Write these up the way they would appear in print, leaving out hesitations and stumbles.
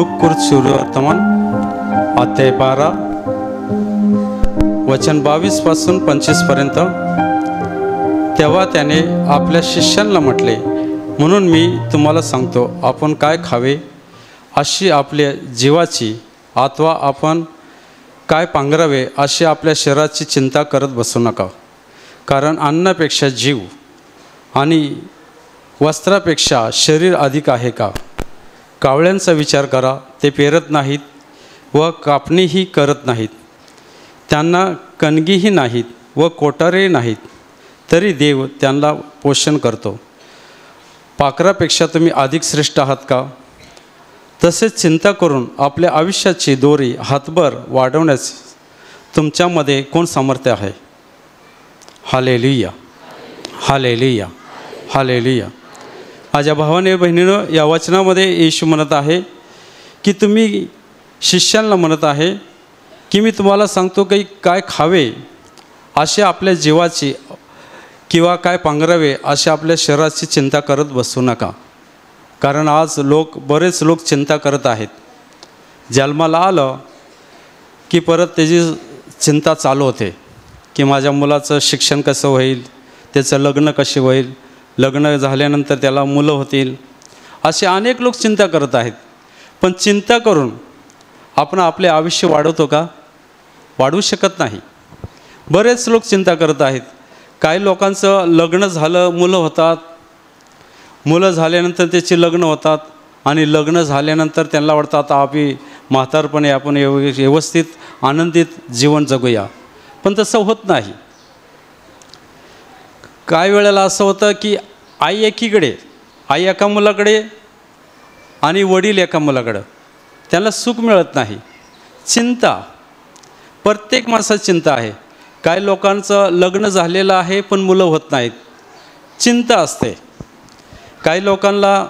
सुवर्तमान अध्याय 12 वचन 22 पासून 25 पर्यंत. तेव्हा त्याने आपल्या शिष्यांना म्हटले, म्हणून मी तुम्हाला सांगतो, आपण काय खावे अशी आपल्या जीवाची, अथवा आपण काय पांघरावे अशी आपल्या शरीराची चिंता करत बसू नका. कारण अन्नापेक्षा जीव आणि वस्त्रापेक्षा शरीर अधिक आहे का? कावळ्यांचा विचार करा, ते पेरत नाहीत व कापणीही करत नाहीत, त्यांना कणगीही नाहीत व कोठारेही नाहीत, तरी देव त्यांना पोषण करतो. पाखरापेक्षा तुम्ही अधिक श्रेष्ठ आहात का? तसेच चिंता करून आपल्या आयुष्याची दोरी हातभर वाढवण्यास तुमच्यामध्ये कोण सामर्थ्य आहे? Hallelujah, hallelujah, hallelujah. माझ्या भावाने बहिणीनं, या वचनामध्ये येशू म्हणत आहे की तुम्ही शिष्यांना म्हणत आहे की मी तुम्हाला सांगतो की काय खावे असे आपल्या जीवाची किंवा काय पांघरावे असे आपल्या शरीराची चिंता करत बसू नका. कारण आज बरेच लोक चिंता करत आहेत. जन्माला आलं की परत त्याची चिंता चालू होते की माझ्या मुलाचं शिक्षण कसं होईल, त्याचं लग्न कसे होईल, लग्न झाल्यानंतर त्याला मुलं होतील, असे अनेक लोक चिंता करत आहेत. पण चिंता करून आपण आपले आयुष्य वाढवतो का? वाढवू शकत नाही. बरेच लोक चिंता करत आहेत. काही लोकांचं लग्न झालं, मुलं होतात, मुलं झाल्यानंतर त्याची लग्न होतात आणि लग्न झाल्यानंतर त्यांना वाटतं आता आपली म्हातारपणे आपण व्यवस्थित आनंदित जीवन जगूया. पण तसं होत नाही. काही वेळेला असं होतं की आई एका मुलाकडे आणि वडील एका मुलाकडं, त्यांना सुख मिळत नाही. चिंता, प्रत्येक माणसाची चिंता आहे. काही लोकांचं लग्न झालेलं आहे पण मुलं होत नाहीत, चिंता असते. काही लोकांना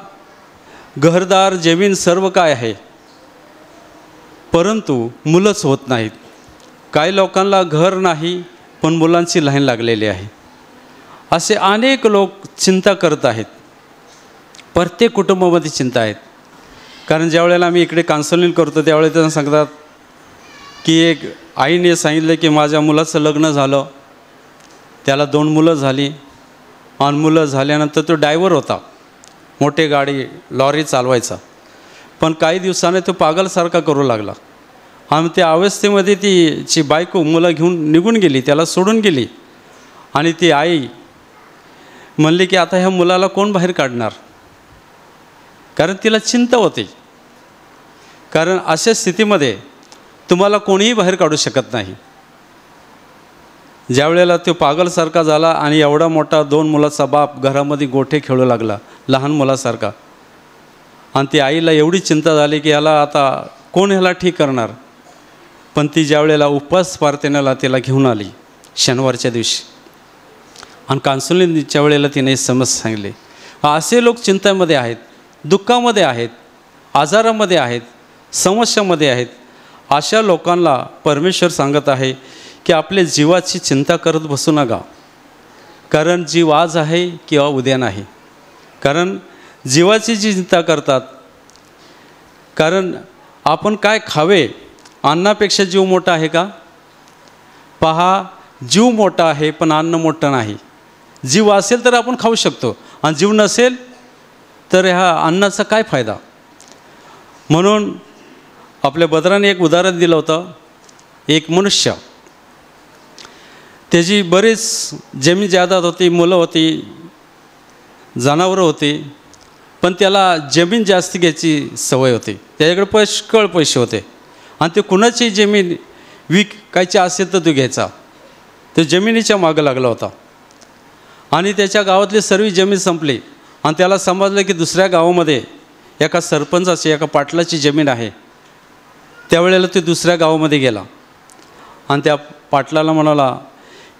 घरदार जमीन सर्व काय आहे, परंतु मुलंच होत नाहीत. काही लोकांना घर नाही पण मुलांची लाईन लागलेली आहे. असे अनेक लोक चिंता करत आहेत. प्रत्येक कुटुंबामध्ये चिंता आहेत. कारण ज्या वेळेला आम्ही इकडे काउन्सिलिंग करतो त्यावेळेला त्यांना सांगतात की एक आईने सांगितलं की माझ्या मुलाचं लग्न झालं, त्याला 2 मुलं झाली आणि मुलं झाल्यानंतर तो ड्रायव्हर होता, मोठे गाडी लॉरी चालवायचा. पण काही दिवसाने तो पागलसारखा करू लागला आणि त्या अवस्थेमध्ये तिची बायको मुलं घेऊन निघून गेली, त्याला सोडून गेली. आणि ती आई म्हणली की आता ह्या मुलाला कोण बाहेर काढणार? कारण तिला चिंता होती. कारण अशा स्थितीमध्ये तुम्हाला कोणीही बाहेर काढू शकत नाही. ज्या वेळेला तो पागलसारखा झाला आणि एवढा मोठा 2 मुलाचा बाप घरामध्ये गोठे खेळू लागला लहान मुलासारखा, आणि ती आईला एवढी चिंता झाली की ह्याला आता कोण ह्याला ठीक करणार. पण ती ज्या वेळेला उपवास प्रार्थनेला तिला घेऊन आली शनिवारच्या दिवशी आणि काउन्सिलिंगच्या वेळेला तिने समस्या सांगितली. असे लोक चिंतेमध्ये आहेत, दुःखामध्ये आहेत, आजारामध्ये आहेत, समस्यामध्ये आहेत. अशा लोकांना परमेश्वर सांगत आहे की आपल्या जीवाची चिंता करत बसू नका. कारण जीव आज आहे किंवा उद्या नाही. कारण जीवाची जी चिंता करतात, कारण आपण काय खावे, अन्नापेक्षा जीव मोठा आहे का? पहा, जीव मोठा आहे पण अन्न मोठं नाही. जीव असेल तर आपण खाऊ शकतो आणि जीव नसेल तर ह्या अन्नाचा काय फायदा? म्हणून आपल्या बद्राने एक उदाहरण दिलं होतं. एक मनुष्य, त्याची बरीच जमीन जायदाद होती, मुलं होती, जनावरं होती, पण त्याला जमीन जास्त घ्यायची सवय होती. त्याच्याकडे पुष्कळ पैसे होते आणि ते कुणाची जमीन विकायची असेल तर तो घ्यायचा. तो जमिनीच्या मागं लागला होता आणि त्याच्या गावातली सर्व जमीन संपली आणि त्याला समजलं की दुसऱ्या गावामध्ये एका सरपंचाची, एका पाटलाची जमीन आहे. त्यावेळेला तो दुसऱ्या गावामध्ये गेला आणि त्या पाटलाला म्हणाला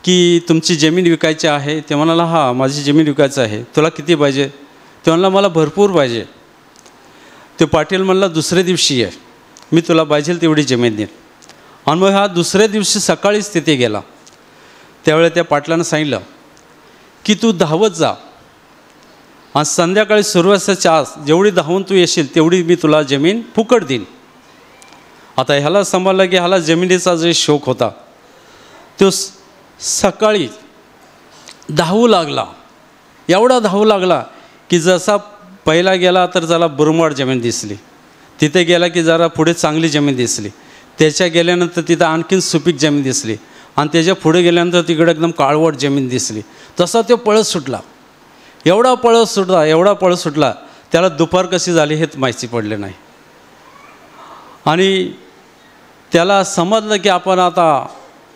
की तुमची जमीन विकायची आहे. ते म्हणाला, हां, माझी जमीन विकायचं आहे. तुला किती पाहिजे? ते म्हणाला, मला भरपूर पाहिजे. तो पाटील म्हणला, दुसऱ्या दिवशी ये, मी तुला पाहिजे तेवढी जमीन देईन. आणि मग हा दुसऱ्या दिवशी सकाळीच तिथे गेला. त्यावेळेला त्या पाटलानं सांगितलं की तू धावत जा आणि संध्याकाळी सूर्यास्ताच्या आस जेवढी धावून तू येशील तेवढी मी तुला जमीन फुकट देईन. आता ह्याला समजलं की ह्याला जमिनीचा जो शौक होता तो सकाळी धावू लागला, एवढा धावू लागला की जसा पहिला गेला तर त्याला बुरमाड जमीन दिसली, तिथे गेला की जरा पुढे चांगली जमीन दिसली, त्याच्या गेल्यानंतर तिथं आणखीन सुपीक जमीन दिसली आणि त्याच्या पुढे गेल्यानंतर तिकडे एकदम काळवट जमीन दिसली. तसा तो पळत सुटला, एवढा पळत सुटला त्याला दुपार कशी झाली हेच माहिती पडले नाही. आणि त्याला समजलं की आपण आता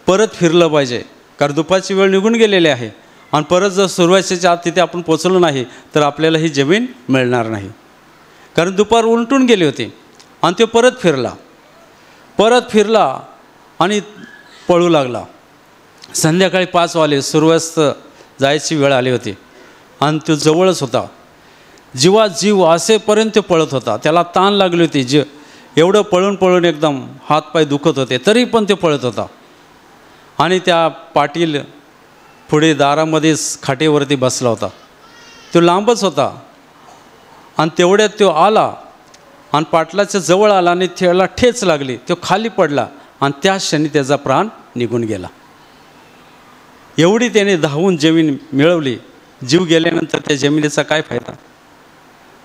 परत फिरलं पाहिजे, कारण दुपारची वेळ निघून गेलेली आहे आणि परत जर सूर्यास्ताच्या आत तिथे आपण पोचलो नाही तर आपल्याला ही जमीन मिळणार नाही, कारण दुपार उलटून गेली होती. आणि तो परत फिरला आणि पळू लागला. संध्याकाळी 5 वाजले, सूर्यास्त जायची वेळ आली होती आणि तो जवळच होता. जीव असेपर्यंत तो पळत होता, त्याला ताण लागली होती, एवढं पळून एकदम हातपाय दुखत होते, तरी पण ते पळत होता. आणि त्या पाटील पुढे दारामध्येच खाटेवरती बसला होता, तो लांबच होता. आणि तेवढ्यात तो आला आणि पाटलाच्या जवळ आला आणि त्याला ठेच लागली, तो खाली पडला आणि त्या क्षणी त्याचा प्राण निघून गेला. एवढी त्याने धावून जमीन मिळवली, जीव गेल्यानंतर त्या जमिनीचा काय फायदा.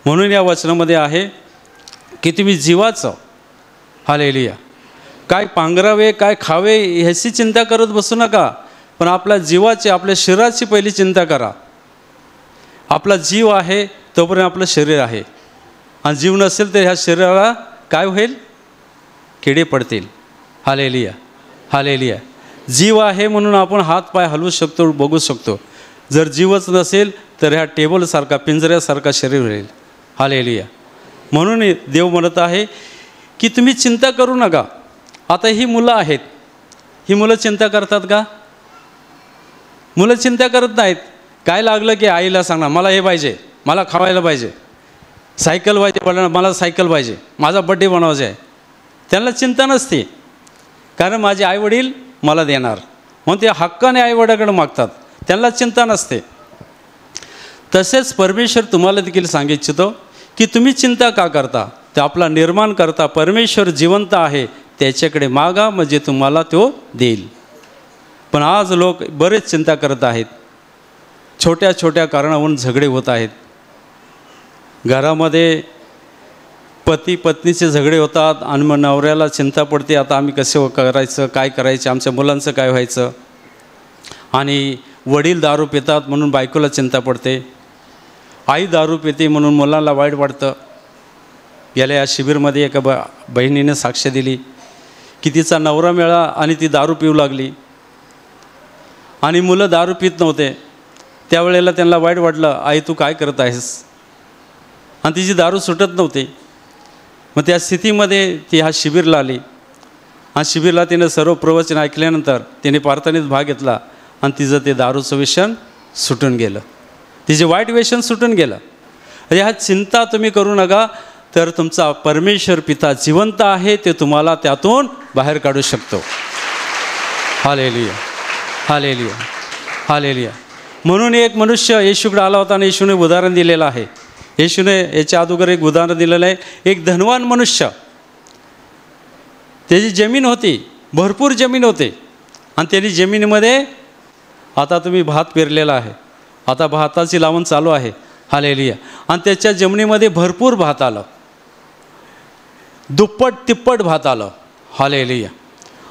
म्हणून या वचनामध्ये आहे की तुम्ही जीवाचं, हालेलुया, काय पांघरावे काय खावे ह्याची चिंता करत बसू नका, पण आपल्या जीवाची, आपल्या शरीराची पहिली चिंता करा. आपला जीव आहे तोपर्यंत आपलं शरीर आहे, आणि जीव नसेल तर ह्या शरीराला काय होईल, किडे पडतील. हालेलुया. जीव आहे म्हणून आपण हात पाय हलवू शकतो, बघू शकतो. जर जीवच नसेल तर ह्या टेबलसारखा, पिंजऱ्यासारखा शरीर होईल. हालेलुया. म्हणून देव म्हणत आहे की तुम्ही चिंता करू नका. आता ही मुलं आहेत, ही मुलं चिंता करतात का? मुलं चिंता करत नाहीत. काय लागलं की आईला सांगणार मला हे पाहिजे, मला खावायला पाहिजे, सायकल पाहिजे, मला सायकल पाहिजे, माझा बड्डे बनवायचा आहे. त्यांना चिंता नसते, कारण माझे आईवडील मला देणार, म्हणून ते हक्काने आईवडिलाकडे मागतात, त्यांना चिंता नसते. तसेच परमेश्वर तुम्हाला देखील सांगू इच्छितो की तुम्ही चिंता का करता, ते आपला निर्माण करता परमेश्वर जिवंत आहे, त्याच्याकडे मागा म्हणजे तुम्हाला तो देईल. पण आज लोक बरेच चिंता करत आहेत, छोट्या छोट्या कारणावरून झगडे होत आहेत. घरामध्ये पती पत्नीचे झगडे होतात आणि मग नवऱ्याला चिंता पडते, आता आम्ही कसं करायचं, काय करायचं, आमच्या मुलांचं काय व्हायचं. आणि वडील दारू पितात म्हणून बायकोला चिंता पडते, आई दारू पिते म्हणून मुलांना वाईट वाटतं. गेल्या या शिबिरमध्ये एका बहिणीने साक्ष दिली की तिचा नवरा मिळाला आणि ती दारू पिऊ लागली आणि मुलं दारू पित नव्हते. त्यावेळेला त्यांना वाईट वाटलं, आई तू काय करत आहेस, आणि तिची दारू सुटत नव्हती. मग त्या स्थितीमध्ये ती ह्या शिबिरला आली आणि शिबिरला तिने सर्व प्रवचन ऐकल्यानंतर तिने प्रार्थनेत भाग घेतला आणि तिचं ते दारूचं व्यसन सुटून गेलं, तिचे वाईट व्यसन सुटून गेलं. ह्या चिंता तुम्ही करू नका, तर तुमचा परमेश्वर पिता जिवंत आहे, ते तुम्हाला त्यातून बाहेर काढू शकतो. Hallelujah, hallelujah, hallelujah. म्हणून एक मनुष्य येशूकडे आला होता आणि येशूने उदाहरण दिलेलं आहे. येशूने याच्या अगोदर एक उदाहरण दिलेलं आहे. एक धनवान मनुष्य, त्याची जमीन होती, भरपूर जमीन होते, आणि त्यांनी जमिनीमध्ये, आता तुम्ही भात पेरलेला आहे, आता भाताची लावण चालू आहे. हालेलुया. आणि त्याच्या जमिनीमध्ये भरपूर भात आलं, दुप्पट तिप्पट भात आलं. हालेलुया.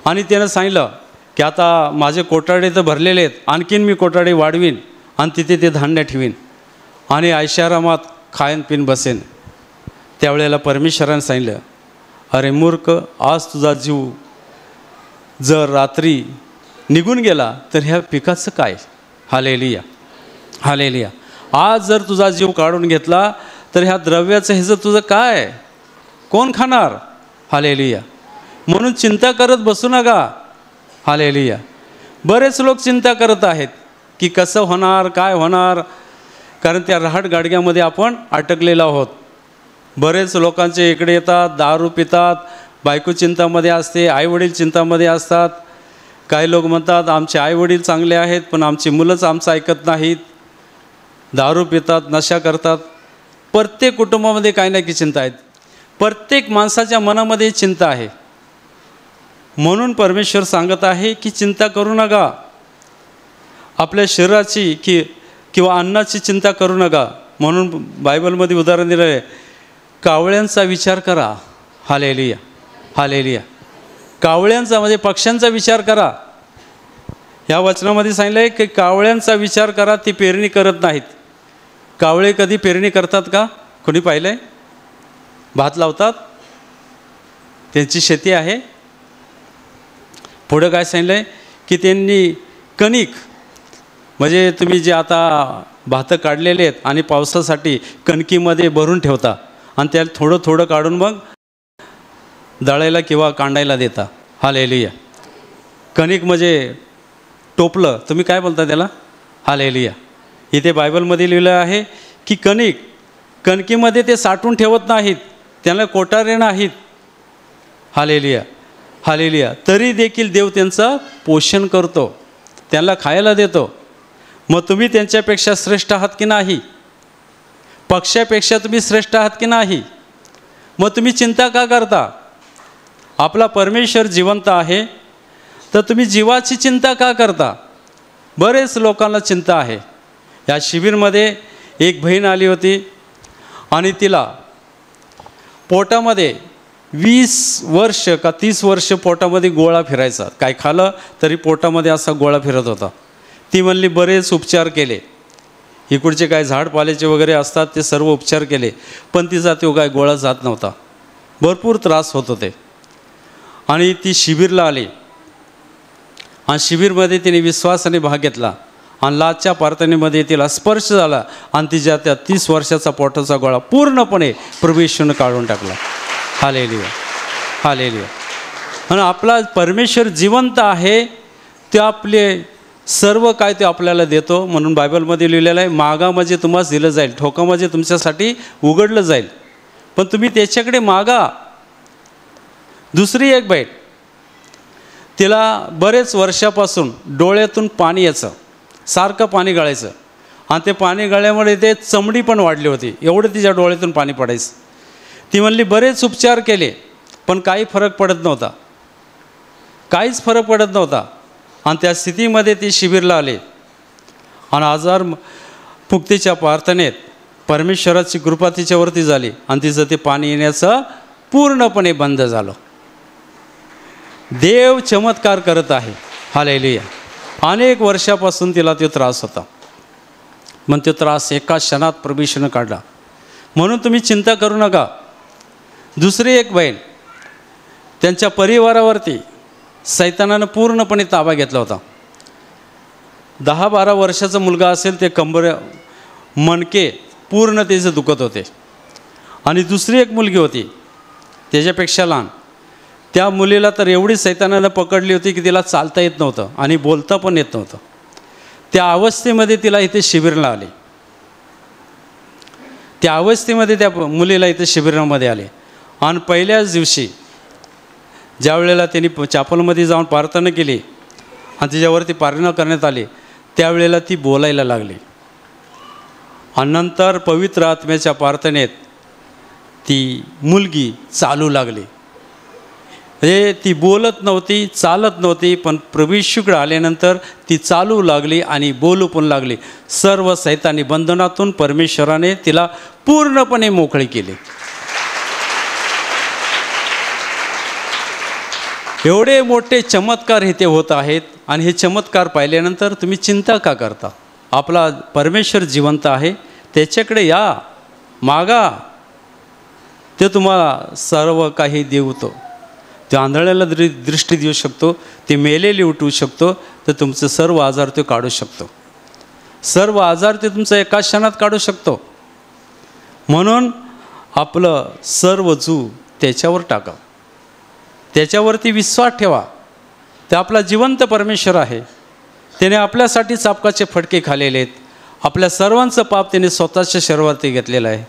आणि त्यानं सांगितलं की आता माझे कोठाडे तर भरलेले आहेत, आणखीन मी कोठाडे वाढवीन आणि तिथे ते धान्य ठेवीन आणि ऐशारामात खायन पिन बसेन. त्यावेळेला परमेश्वराने सांगितलं, अरे मूर्ख, आज तुझा जीव जर रात्री निघून गेला तर ह्या पिकाचं काय. Hallelujah, hallelujah. आज जर तुझा जीव काढून घेतला तर ह्या द्रव्याचं ह्याचं तुझं काय, कोण खाणार. हालेलुया. म्हणून चिंता करत बसू नका. हालेलुया. बरेच लोक चिंता करत आहेत की कसं होणार, काय होणार, कारण त्या रहाट गाडग्यामध्ये आपण अटकलेलो आहोत. बरेच लोकांचे इकडे येतात, दारू पितात, बायको चिंतामध्ये असते, आईवडील चिंतामध्ये असतात. काही लोक म्हणतात आमचे आईवडील चांगले आहेत पण आमची मुलंच आमचं ऐकत नाहीत. दारू पितात, नशा करतात. प्रत्येक कुटुंबामध्ये काही ना काही चिंता आहेत. प्रत्येक माणसाच्या मनामध्ये चिंता आहे. म्हणून परमेश्वर सांगत आहे की चिंता करू नका. आपल्या शरीराची किंवा अन्नाची चिंता करू नका. म्हणून बायबलमध्ये उदाहरण दिलं आहे, कावळ्यांचा विचार करा. Hallelujah, hallelujah. कावळ्यांचा म्हणजे पक्ष्यांचा विचार करा. या वचनामध्ये सांगितलं आहे की कावळ्यांचा विचार करा, ती पेरणी करत नाहीत. कावळे कधी पेरणी करतात का? कोणी पाहिलं आहे? भात लावतात, त्यांची शेती आहे. पुढं काय सांगितलं आहे की त्यांनी कणिक, म्हणजे तुम्ही जे आता भातं काढलेले आहेत आणि पावसासाठी कणकीमध्ये भरून ठेवता आणि त्याला थोडं थोडं काढून मग दळायला किंवा कांडायला देता. हालेलुया. कणिक म्हणजे टोपलं, तुम्ही काय बोलता त्याला? हालेलुया. इथे बायबलमध्ये लिहिलं आहे की कणकीमध्ये ते साठवून ठेवत नाहीत, त्यांना कोठारे नाहीत. Hallelujah, hallelujah. तरी देखील देव त्यांचं पोषण करतो, त्यांना खायला देतो. मग तुम्ही त्यांच्यापेक्षा श्रेष्ठ आहात की नाही? पक्षापेक्षा तुम्ही श्रेष्ठ आहात की नाही? मग तुम्ही चिंता का करता? आपला परमेश्वर जिवंत आहे, तर तुम्ही जीवाची चिंता का करता? बरेच लोकांना चिंता आहे. या शिबिरमध्ये एक बहीण आली होती आणि तिला पोटामध्ये 20 वर्ष का 30 वर्ष पोटामध्ये गोळा फिरायचा. काय खाल्लं तरी पोटामध्ये असा गोळा फिरत होता. ती म्हणली बरेच उपचार केले, इकडचे काय झाडपाल्याचे वगैरे असतात ते सर्व उपचार केले, पण तिचा तो काय गोळा जात नव्हता. भरपूर त्रास होत होते. आणि ती शिबिरला आली आणि शिबिरमध्ये तिने विश्वासाने भाग घेतला आणि लाजच्या प्रार्थनेमध्ये तिला स्पर्श झाला आणि तिच्या त्या 30 वर्षाचा पोटाचा गोळा पूर्णपणे प्रभू येशूने काढून टाकला. Hallelujah, hallelujah. आणि आपला परमेश्वर जिवंत आहे, ते आपले सर्व काय ते आपल्याला देतो. म्हणून बायबलमध्ये लिहिलेलं आहे, मागा म्हणजे तुम्हाला दिलं जाईल, ठोका म्हणजे तुमच्यासाठी उघडलं जाईल. पण तुम्ही त्याच्याकडे मागा. दुसरी एक बाई, तिला बरेच वर्षापासून डोळ्यातून पाणी यायचं, सारखं पाणी गळायचं आणि ते पाणी गळल्यामुळे ते चमडी पण वाढली होती, एवढं तिच्या डोळ्यातून पाणी पडायचं. ती म्हणली बरेच उपचार केले पण काही फरक पडत नव्हता, काहीच फरक पडत नव्हता. आणि त्या स्थितीमध्ये ती शिबिरला आली आणि आजार मुक्तीच्या प्रार्थनेत परमेश्वराची कृपा तिच्यावरती झाली आणि तिचं ते पाणी येण्याचं पूर्णपणे बंद झालं. देव चमत्कार करत आहे. हालेलुया. अनेक वर्षापासून तिला तो त्रास होता, मग तो त्रास एका क्षणात प्रभू येशूने काढला. म्हणून तुम्ही चिंता करू नका. दुसरी एक बहीण, त्यांच्या परिवारावरती सैतानानं पूर्णपणे ताबा घेतला होता. 10-12 वर्षाचा मुलगा असेल, ते मणके पूर्ण त्याचे दुखत होते. आणि दुसरी एक मुलगी होती त्याच्यापेक्षा लहान, त्या मुलीला तर एवढी सैतानानं पकडली होती की तिला चालता येत नव्हतं आणि बोलता पण येत नव्हतं. त्या अवस्थेमध्ये तिला इथे शिबिरला आले. त्या अवस्थेमध्ये त्या मुलीला इथे शिबिरामध्ये आले आणि पहिल्याच दिवशी ज्या वेळेला त्यांनी चॅपलमध्ये जाऊन प्रार्थना केली आणि तिच्यावरती प्रार्थना करण्यात आली, त्यावेळेला ती बोलायला लागली. आणि नंतर पवित्र आत्म्याच्या प्रार्थनेत ती मुलगी चालू लागली. म्हणजे ती बोलत नव्हती, चालत नव्हती, पण प्रभू येशूकडे आल्यानंतर ती चालू लागली आणि बोलू पण लागली. सर्व सैतानी बंधनातून परमेश्वराने तिला पूर्णपणे मोकळी केली. एवढे मोठे चमत्कार इथे होत आहेत आणि हे चमत्कार पाहिल्यानंतर तुम्ही चिंता का करता? आपला परमेश्वर जिवंत आहे, त्याच्याकडे या, मागा, ते तुम्हाला सर्व काही देतो. ते आंधळ्याला दृष्टी देऊ शकतो, ते मेलेले उठवू शकतो, तर तुमचे सर्व आजार ते काढू शकतो. सर्व आजार ते तुमचं एका क्षणात काढू शकतो. म्हणून आपलं सर्व जीव त्याच्यावर टाका, त्याच्यावरती विश्वास ठेवा. ते आपला जिवंत परमेश्वर आहे. त्याने आपल्यासाठी चाबकाचे फटके खाल्लेले आहेत. आपल्या सर्वांचं पाप त्याने स्वतःच्या शरीरावरती घेतलेलं आहे.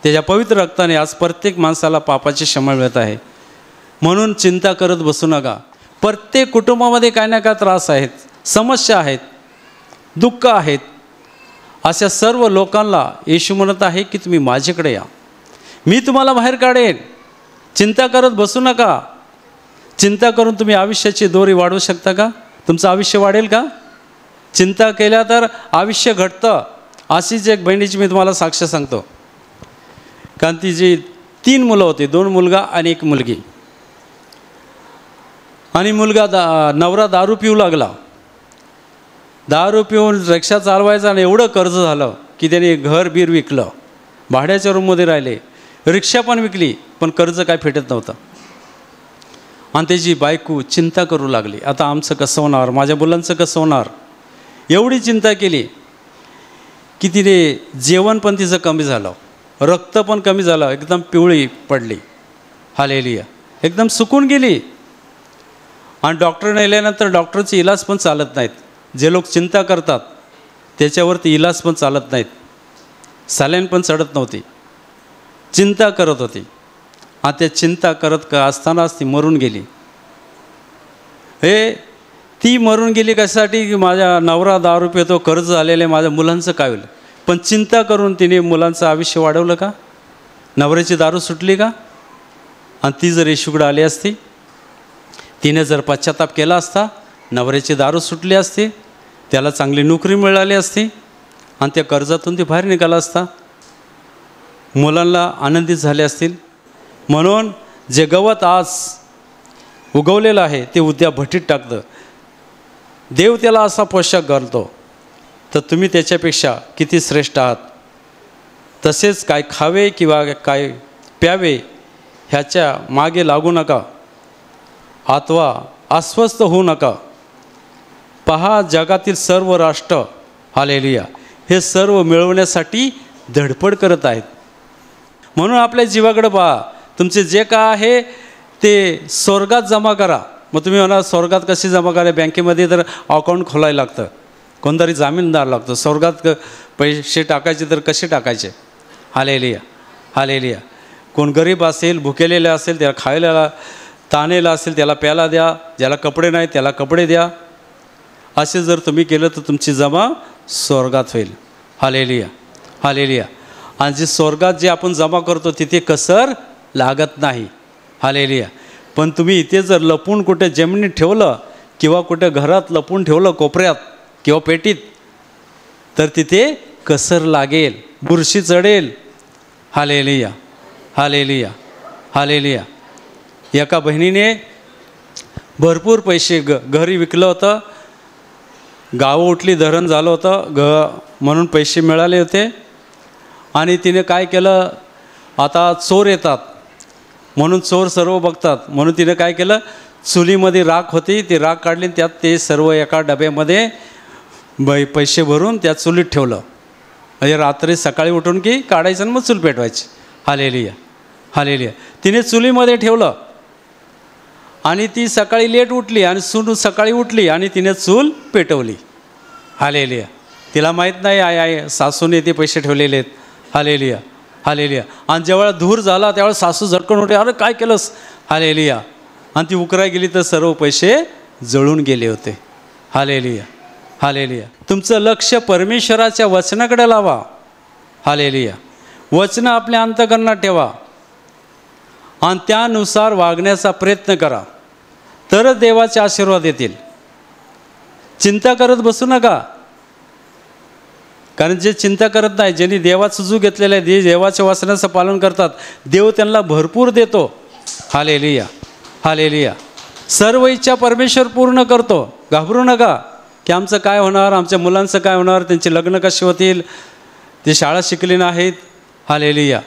त्याच्या पवित्र रक्ताने आज प्रत्येक माणसाला पापाची क्षमा मिळत आहे. म्हणून चिंता करत बसू नका. प्रत्येक कुटुंबामध्ये काय ना काय त्रास आहेत, समस्या आहेत, दुःख आहेत. अशा सर्व लोकांना येशू म्हणत आहे की तुम्ही माझ्याकडे या, मी तुम्हाला बाहेर काढेन. चिंता करत बसू नका. चिंता करून तुम्ही आयुष्याची दोरी वाढवू शकता का? तुमचं आयुष्य वाढेल का? चिंता केल्या तर आयुष्य घटतं. अशीच एक बहिणीची मी तुम्हाला साक्ष सांगतो. कारण तिची 3 मुलं होती, 2 मुलगा आणि 1 मुलगी. आणि मुलगा नवरा दारू पिऊ लागला. दारू पिऊन रिक्षा चालवायचा आणि एवढं कर्ज झालं की त्याने घर बीर विकलं, भाड्याच्या रूममध्ये राहिले, रिक्षा पण विकली, पण कर्ज काय फेटत नव्हतं. आणि त्याची बायको चिंता करू लागली, आता आमचं कसं होणार, माझ्या मुलांचं कसं होणार. एवढी चिंता केली की तिने जेवण पण तिचं कमी झालं, रक्त पण कमी झालं, एकदम पिवळी पडली. हालेलुया. एकदम सुकून गेली. आणि डॉक्टर नेल्यानंतर डॉक्टरचे इलाज पण चालत नाहीत. जे लोक चिंता करतात त्याच्यावरती इलाज पण चालत नाहीत. सलाईन पण चढत नव्हती. चिंता करत होती. आणि त्या चिंता करत असतानाच ती मरून गेली. ती मरून गेली कशासाठी? की माझा नवरा दारू पितो, कर्ज झालेलं आहे, माझ्या मुलांचं काय होईल. पण चिंता करून तिने मुलांचं आयुष्य वाढवलं का? नवऱ्याची दारू सुटली का? आणि ती जर येशूकडे आली असती, तिने जर पश्चाताप केला असता, नवऱ्याची दारू सुटली असती, त्याला चांगली नोकरी मिळाली असती आणि त्या कर्जातून ती बाहेर निघाला असता, मुलांना आनंदित झाले असतील. म्हणून जे गवत आज उगवलेलं आहे ते उद्या भटीत टाकतं. देव त्याला असा पोशाख घालतो, तर तुम्ही त्याच्यापेक्षा किती श्रेष्ठ आहात. तसेच काय खावे किंवा काय प्यावे ह्याच्या मागे लागू नका, अथवा अस्वस्थ होऊ नका. पहा, जगातील सर्व राष्ट्र, हालेलुया, हे सर्व मिळवण्यासाठी धडपड करत आहेत. म्हणून आपल्या जीवाकडे पहा. तुमचे जे काय आहे ते स्वर्गात जमा करा. मग तुम्ही म्हणा स्वर्गात कशी जमा करा? बँकेमध्ये तर अकाउंट खोलायला लागतं, कोणतरी जामीनदार लागतो. स्वर्गात पैसे टाकायचे तर कसे टाकायचे? Hallelujah, hallelujah. कोण गरीब असेल, भुकेलेले असेल, त्याला खायला ताणेला असेल त्याला प्यायला द्या, ज्याला कपडे नाही त्याला कपडे द्या. असे जर तुम्ही केलं तर तुमची जमा स्वर्गात होईल. Hallelujah, hallelujah. आणि जे स्वर्गात जे आपण जमा करतो तिथे कसर लागत नाही. हालेलुया. पण तुम्ही इथे जर लपून कुठे जमिनीत ठेवलं किंवा कुठे घरात लपून ठेवलं कोपऱ्यात किंवा पेटीत, तर तिथे कसर लागेल, बुरशी चढेल. Hallelujah, hallelujah, hallelujah. एका बहिणीने भरपूर पैसे घरी विकलं होतं, गावं उठली, धरण झालं होतं, म्हणून पैसे मिळाले होते. आणि तिने काय केलं, आता चोर येतात म्हणून चोर सर्व बघतात, म्हणून तिने काय केलं, चुलीमध्ये राख होती, ती राख काढली, त्यात ते सर्व एका डब्यामध्ये पैसे भरून त्या चुलीत ठेवलं. म्हणजे रात्री सकाळी उठून की काढायचं आणि मग चूल पेटवायची. Hallelujah, hallelujah. तिने चुलीमध्ये ठेवलं आणि ती सकाळी लेट उठली आणि सून सकाळी उठली आणि तिने चूल पेटवली. हालेलुया. तिला माहीत नाही आय सासूने ते पैसे ठेवलेले आहेत. Hallelujah, hallelujah. आणि जेव्हा धूर झाला त्यावेळेस सासू झटकन उठे, अरे काय केलंस? हालेलुया. आणि ती उकराय गेली तर सर्व पैसे जळून गेले होते. Hallelujah, hallelujah. तुमचं लक्ष परमेश्वराच्या वचनाकडे लावा. हालेलुया. वचनं आपल्या अंतःकरणात ठेवा आणि त्यानुसार वागण्याचा प्रयत्न करा, तरच देवाचे आशीर्वाद येतील. चिंता करत बसू नका. कारण जे चिंता करत नाही, ज्यांनी देवाचं जू घेतलेलं आहे, देवाच्या वचनाचं पालन करतात, देव त्यांना भरपूर देतो. Hallelujah, hallelujah. सर्व इच्छा परमेश्वर पूर्ण करतो. घाबरू नका की आमचं काय होणार, आमच्या मुलांचं काय होणार, त्यांची लग्न कशी होतील, ते शाळा शिकली नाहीत. हालेलुया.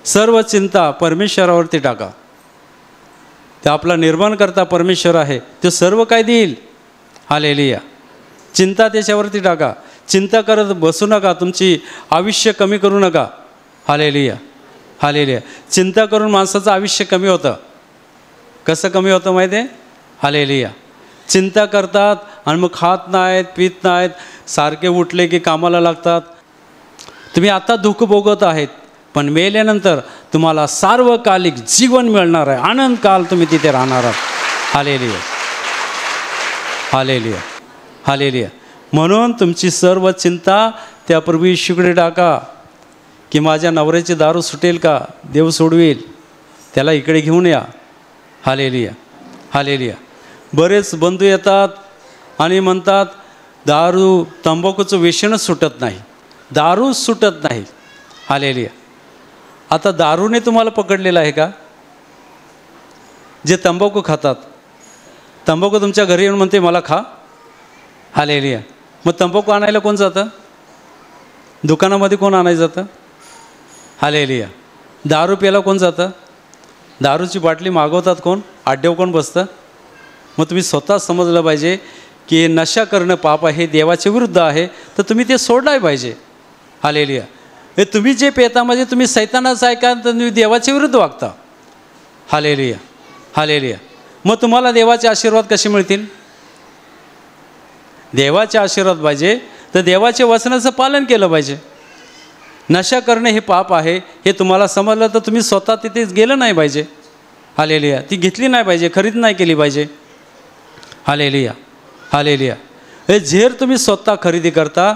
सर्व चिंता परमेश्वरावरती टाका. ते आपला निर्माण करता परमेश्वर आहे, ते सर्व काय देईल. हालेलुया. चिंता त्याच्यावरती टाका. चिंता करत बसू नका. तुमची आयुष्य कमी करू नका. Hallelujah, hallelujah. चिंता करून माणसाचं आयुष्य कमी होतं. कसं कमी होतं माहिती आहे? हालेलुया. चिंता करतात आणि मग खात नाहीत, पित नाहीत, सारखे उठले की कामाला लागतात. तुम्ही आता दुःख भोगत आहेत, पण मेल्यानंतर तुम्हाला सार्वकालिक जीवन मिळणार आहे. आनंद काल तुम्ही तिथे राहणार आहात. Hallelujah, hallelujah, hallelujah. म्हणून तुमची सर्व चिंता त्या प्रभू येशूकडे टाका की माझ्या नवऱ्याची दारू सुटेल का, देव सोडवेल, त्याला इकडे घेऊन या. Hallelujah, hallelujah. बरेच बंधू येतात आणि म्हणतात दारू तंबाखूचं व्यसनच सुटत नाही, दारूच सुटत नाही. हालेलुया. आता दारूने तुम्हाला पकडलेलं आहे का? जे तंबाखू खातात, तंबाखू तुमच्या घरी येऊन म्हणते मला खा. हालेलुया. मग तंबाखू आणायला कोण जातं? दुकानामध्ये कोण आणायला जातं? हालेलुया. दारू प्यायला कोण जातं? दारूची बाटली मागवतात कोण? आड्यावर कोण बसतं? मग तुम्ही स्वतः समजलं पाहिजे की नशा करणं पाप आहे, देवाच्या विरुद्ध आहे, तर तुम्ही ते सोडलं पाहिजे. हालेलुया. हे तुम्ही जे पेता म्हणजे तुम्ही सैतानाचं आहे का, तर तुम्ही देवाच्या विरुद्ध वागता. Hallelujah, hallelujah. मग तुम्हाला देवाचे आशीर्वाद कसे मिळतील? देवाचे आशीर्वाद पाहिजे तर देवाच्या वचनाचं पालन केलं पाहिजे. नशा करणे हे पाप आहे हे तुम्हाला समजलं तर तुम्ही स्वतः तिथे गेलं नाही पाहिजे. हालेलुया. ती घेतली नाही पाहिजे, खरेदी नाही केली पाहिजे. Hallelujah, hallelujah. हे झेर तुम्ही स्वतः खरेदी करता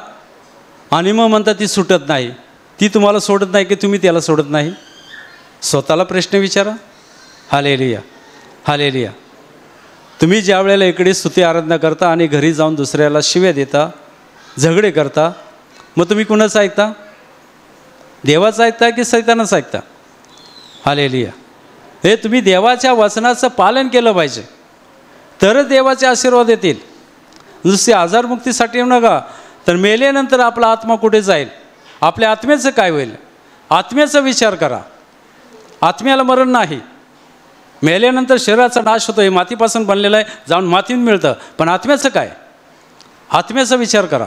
आणि मग म्हणता ती सुटत नाही, ती तुम्हाला सोडत नाही की तुम्ही त्याला सोडत नाही? स्वतःला प्रश्न विचारा. Hallelujah, hallelujah. तुम्ही ज्या वेळेला इकडे स्तुती आराधना करता आणि घरी जाऊन दुसऱ्याला शिव्या देता, झगडे करता, मग तुम्ही कुणाचं ऐकता? देवाचं ऐकता की सैतानाचं ऐकता? हालेलुया. हे तुम्ही देवाच्या वचनाचं पालन केलं पाहिजे तरच देवाचे आशीर्वाद येतील. नुसते आजारमुक्तीसाठी येऊ नका, तर मेल्यानंतर आपला आत्मा कुठे जाईल, आपल्या आत्म्याचं काय होईल? आत्म्याचा विचार करा. आत्म्याला मरण नाही, मेल्यानंतर शरीराचा नाश होतो, हे मातीपासून बनलेलं आहे, जाऊन मातीत मिळतं. पण आत्म्याचं काय? आत्म्याचा विचार करा.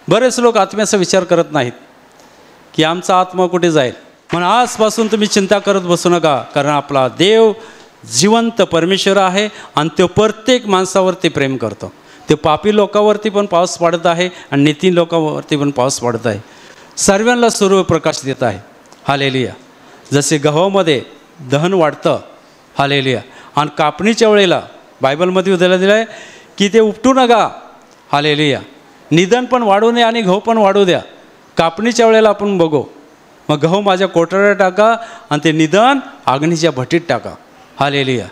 बरेच लोक आत्म्याचा विचार करत नाहीत की आमचा आत्मा कुठे जाईल. म्हणून आजपासून तुम्ही चिंता करत बसू नका, कारण आपला देव जिवंत परमेश्वर आहे आणि तो प्रत्येक माणसावरती प्रेम करतो. ते पापी लोकांवरती पण पाऊस पाडत आहे आणि नीती लोकांवरती पण पाऊस पाडत आहे. सर्वांना सूर्यप्रकाश देत आहे. हालेलुया. जसे गव्हामध्ये दहन वाढतं, हालेलुया, आणि कापणीच्या वेळेला बायबलमध्ये उद्याला दिलं आहे की ते उपटू नका. हालेलुया. निधन पण वाढू नये आणि गहू पण वाढू द्या. कापणीच्या वेळेला आपण बघू, मग गहू माझ्या कोठऱ्यात टाका आणि ते निधन अग्नीच्या भट्टीत टाका. हालेलुया.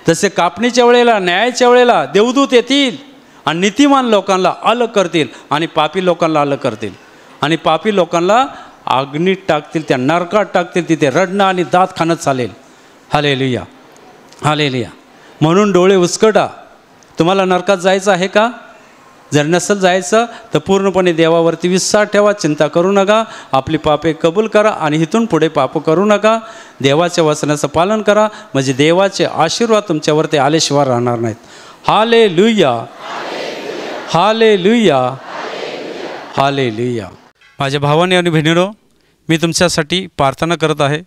तसे कापणीच्या वेळेला, न्यायाच्या वेळेला देवदूत येतील आणि नीतिमान लोकांना अलग करतील आणि पापी लोकांना अलग करतील आणि पापी लोकांना अग्नीत टाकतील, त्या नरकात टाकतील, तिथे रडणं आणि दात खाणं चालेल. Hallelujah, hallelujah. म्हणून डोळे उचकटा. तुम्हाला नरकात जायचं आहे का? जर नसेल जायचं तर पूर्णपणे देवावरती विश्वास ठेवा, चिंता करू नका, आपली पापे कबूल करा आणि इथून पुढे पाप करू नका. देवाच्या वचनाचं पालन करा, म्हणजे देवाचे आशीर्वाद तुमच्यावरती आल्याशिवाय राहणार नाहीत. Hallelujah, hallelujah, hallelujah. माझ्या भावाने आणि बहिणींनो, मी तुमच्यासाठी प्रार्थना करत आहे.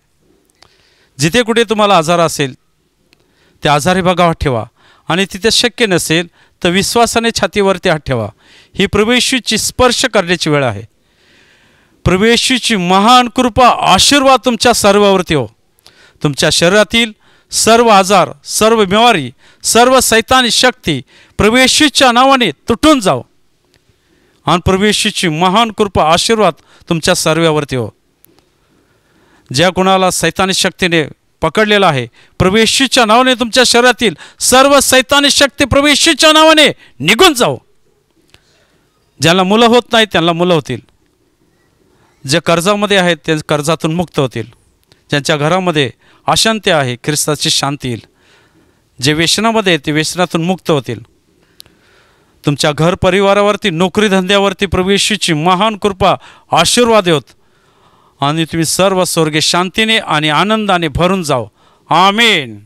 जिथे कुठे तुम्हाला आजार असेल त्या आजारी भागावर ठेवा आणि तिथे शक्य नसेल तर विश्वासाने छातीवरती हात ठेवा. ही प्रभू येशूची स्पर्श करण्याची वेळ आहे. प्रभू येशूची महान कृपा, आशीर्वाद तुमच्या सर्वावरती हो. तुमच्या शरीरातील सर्व आजार, सर्व बिमारी, सर्व सैतानी शक्ती प्रभू येशूच्या नावाने तुटून जाओ आणि प्रभू येशूची महान कृपा, आशीर्वाद तुमच्या सर्वावरती हो. ज्या कुणाला सैतानी शक्तीने पकडलेला आहे, प्रभू येशूच्या नावाने तुमच्या शरीरातील सर्व सैतानी शक्ती प्रभू येशूच्या नावाने निघून जाओ. ज्यांना मुलं होत नाही त्यांना मुलं होतील. जे कर्जामध्ये आहेत ते कर्जातून मुक्त होतील. ज्यांच्या घरामध्ये अशांती आहे ख्रिस्ताची शांती येईल. जे व्यसनामध्ये ते व्यसनातून मुक्त होतील. तुमच्या घर परिवारावरती, नोकरी धंद्यावरती प्रभू येशूची महान कृपा, आशीर्वाद होत आणि तुम्ही सर्व स्वर्गीय शांतीने आणि आनंदाने भरून जाओ. आमेन.